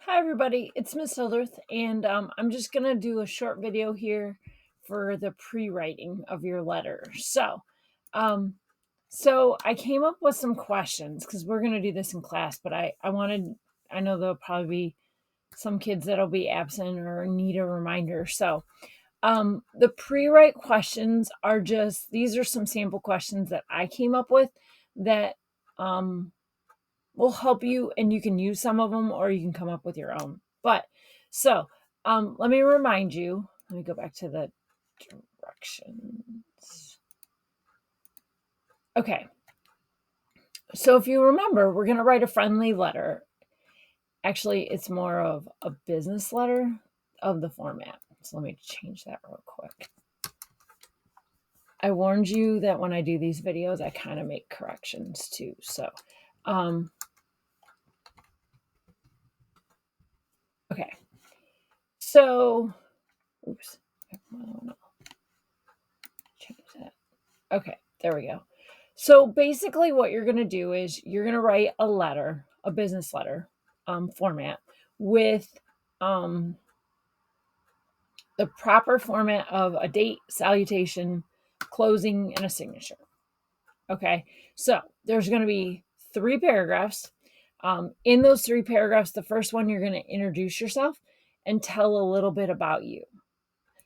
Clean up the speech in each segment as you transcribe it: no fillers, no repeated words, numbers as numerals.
Hi, everybody. It's Miss Hildreth, and I'm just going to do a short video here for the pre-writing of your letter. Um, so I came up with some questions because we're going to do this in class, but I know there'll probably be some kids that'll be absent or need a reminder. The pre-write questions are these are some sample questions that I came up with that will help you, and you can use some of them or you can come up with your own. Let me remind you, let me go back to the directions. Okay. So if you remember, we're going to write a friendly letter. Actually, it's more of a business letter of the format. So let me change that real quick. I warned you that when I do these videos, I kind of make corrections too. Okay. So, oops. No. Change that. Okay, there we go. So basically what you're going to do is you're going to write a letter, a business letter format with the proper format of a date, salutation, closing, and a signature. Okay, so there's going to be 3 paragraphs. In those 3 paragraphs, the first one, you're going to introduce yourself and tell a little bit about you.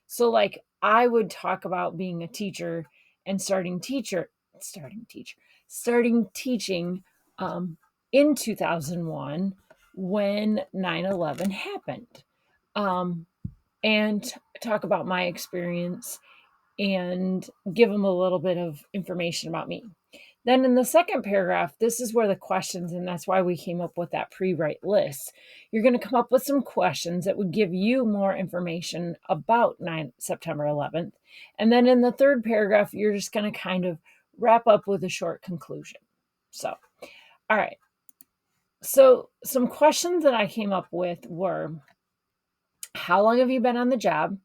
So like I would talk about being a teacher and starting teaching in 2001 when 9/11 happened, and talk about my experience and give them a little bit of information about me. Then in the second paragraph, this is where the questions, and that's why we came up with that pre-write list. You're going to come up with some questions that would give you more information about September 11th. And then in the third paragraph, you're just going to kind of wrap up with a short conclusion. So, all right. So some questions that I came up with were, how long have you been on the job?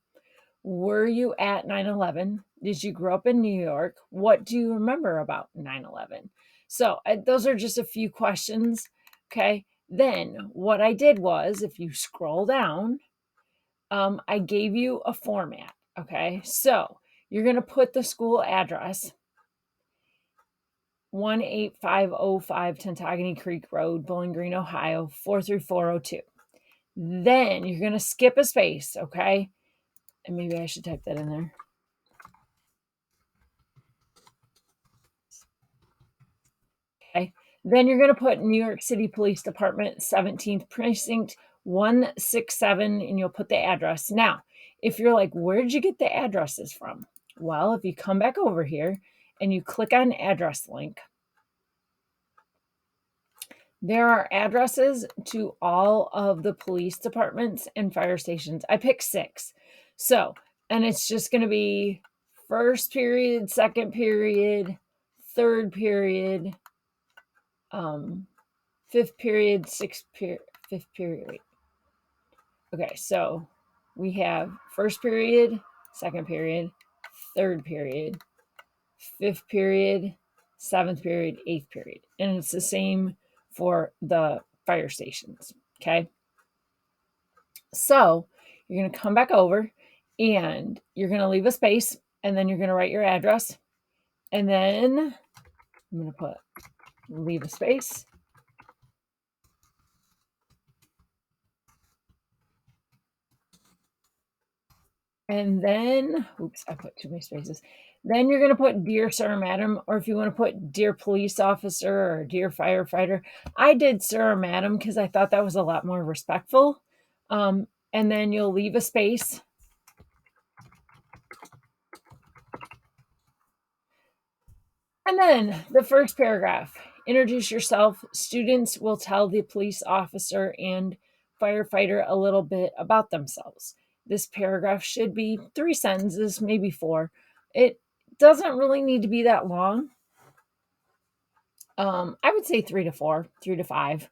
Were you at 9/11? Did you grow up in New York? What do you remember about 9/11? So those are just a few questions. Okay. Then what I did was, if you scroll down, I gave you a format. Okay. So you're going to put the school address, 18505 Tentagony Creek Road, Bowling Green, Ohio, 43402. Then you're going to skip a space. Okay. And maybe I should type that in there. Okay. Then you're going to put New York City Police Department, 17th Precinct, 167, and you'll put the address. Now, if you're like, where did you get the addresses from? Well, if you come back over here and you click on address link, there are addresses to all of the police departments and fire stations. I picked 6. So, and it's just going to be first period, second period, third period, fifth period, fifth period. Wait. Okay, so we have first period, second period, third period, fifth period, seventh period, eighth period. And it's the same for the fire stations. Okay. So you're going to come back over and you're going to leave a space, and then you're going to write your address. And then I'm going to leave a space. And then, oops, I put too many spaces. Then you're going to put dear sir or madam, or if you want to put dear police officer or dear firefighter. I did sir or madam because I thought that was a lot more respectful. And then you'll leave a space. And then the first paragraph, introduce yourself. Students will tell the police officer and firefighter a little bit about themselves. This paragraph should be 3 sentences, maybe 4. It doesn't really need to be that long. I would say 3 to 4, 3 to 5,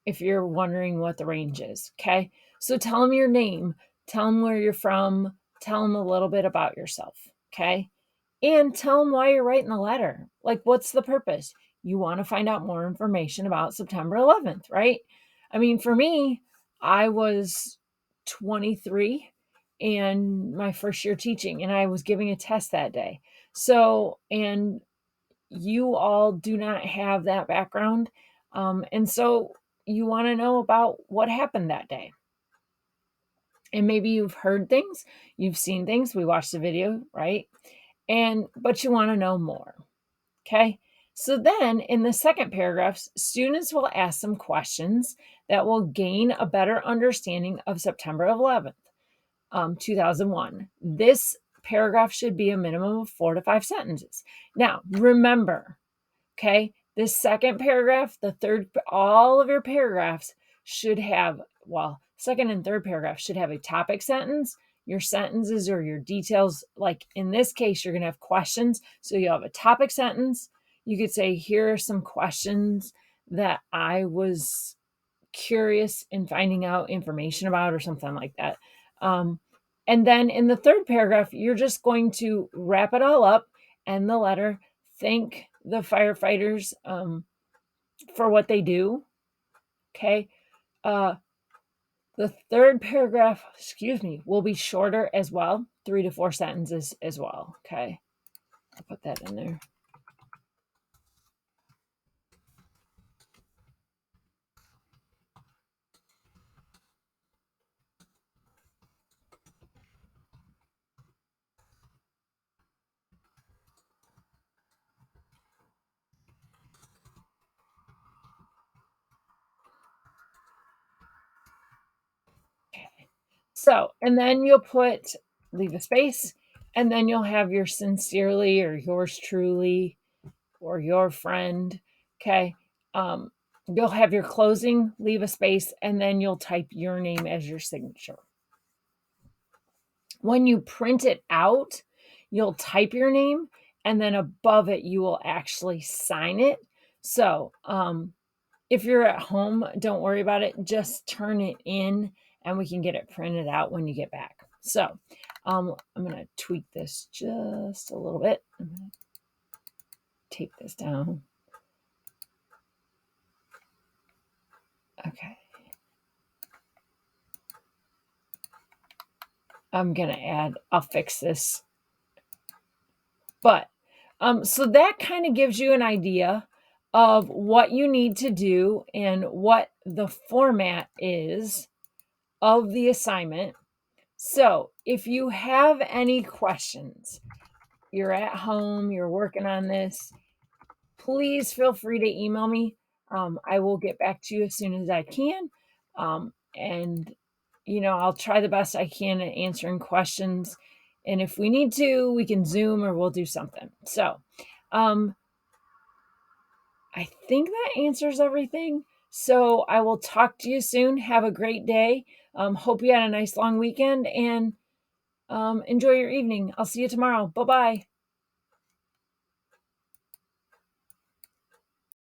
if you're wondering what the range is. Okay. So tell them your name, tell them where you're from, tell them a little bit about yourself. Okay. And tell them why you're writing the letter. Like, what's the purpose? You want to find out more information about September 11th, right? I mean, for me, I was 23 and my first year teaching, and I was giving a test that day. So, and you all do not have that background. And so you want to know about what happened that day. And maybe you've heard things, you've seen things, we watched the video, right? But you want to know more. Okay. So then in the second paragraph, students will ask some questions that will gain a better understanding of September 11th, 2001. This paragraph should be a minimum of 4 to 5 sentences. Now, remember, okay, this second paragraph, the third, all of your paragraphs should have, well, second and third paragraph should have a topic sentence, your sentences or your details. Like in this case, you're going to have questions. So you have a topic sentence. You could say, here are some questions that I was curious in finding out information about, or something like that. And then in the third paragraph, you're just going to wrap it all up and the letter, thank the firefighters for what they do. Okay. The third paragraph, will be shorter as well, 3 to 4 sentences as well. Okay. I'll put that in there. So, and then you'll leave a space, and then you'll have your sincerely or yours truly or your friend. Okay. You'll have your closing, leave a space, and then you'll type your name as your signature. When you print it out, you'll type your name, and then above it, you will actually sign it. So, if you're at home, don't worry about it. Just turn it in and we can get it printed out when you get back. So I'm going to tweak this just a little bit. I'm going to take this down. Okay. I'm going to I'll fix this. But so that kind of gives you an idea of what you need to do and what the format is of the assignment. So if you have any questions, you're at home, you're working on this, please feel free to email me. I will get back to you as soon as I can. And, I'll try the best I can at answering questions. And if we need to, we can Zoom or we'll do something. So I think that answers everything. So I will talk to you soon. Have a great day. Hope you had a nice long weekend, and enjoy your evening. I'll see you tomorrow. Bye-bye.